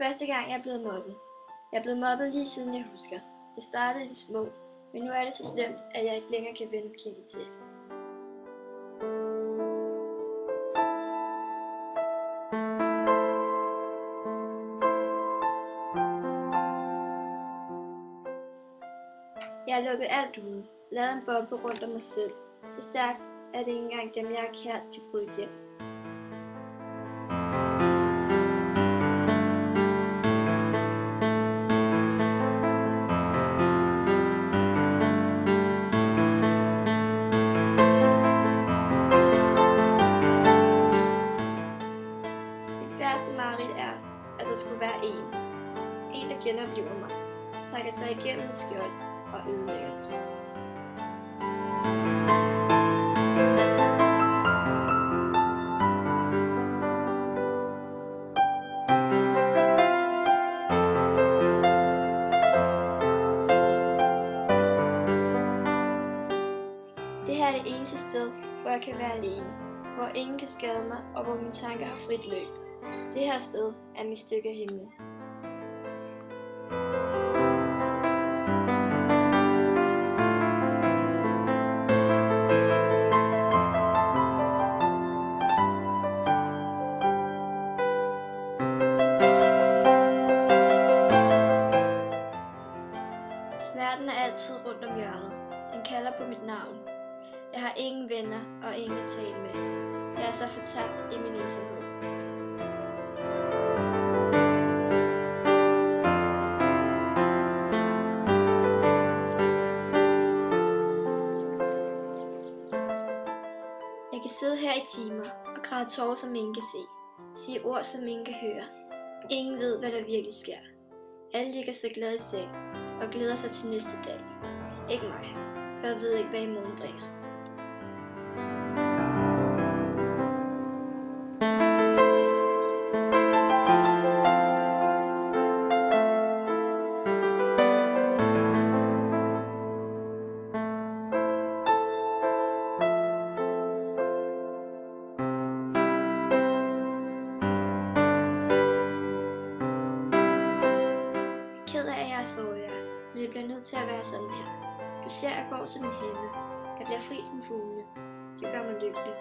Første gang jeg er blevet mobbet. Jeg er blevet mobbet lige siden jeg husker. Det startede i det små, men nu er det så slemt, at jeg ikke længere kan vende kinden til. Jeg har lukket alt ude, lavet en boble rundt om mig selv. Så stærkt, at ikke engang dem, jeg er kært, kan bryde igennem. Mit værste mareridt er, at der skulle være en, der genoplever mig, trækker sig igennem et skjold og ødelægger mig. Det her er det eneste sted, hvor jeg kan være alene, hvor ingen kan skade mig, og hvor mine tanker har frit løb. Det her sted er mit stykke af himlen. Smerten er altid rundt om hjørnet. Den kalder på mit navn. Jeg har ingen venner og ingen at tale med. Jeg er så fortabt i min ensomhed. Jeg kan sidde her i timer og græde tårer, som ingen kan se. Sige ord, som ingen kan høre. Ingen ved, hvad der virkelig sker. Alle ligger så glade i seng og glæder sig til næste dag. Ikke mig, for jeg ved ikke, hvad i morgen bringer. Ked af, at jeg er såret, men det bliver nødt til at være sådan her. Du ser, at jeg går som en himmel. Jeg bliver fri som fugle. Det gør mig lykkelig.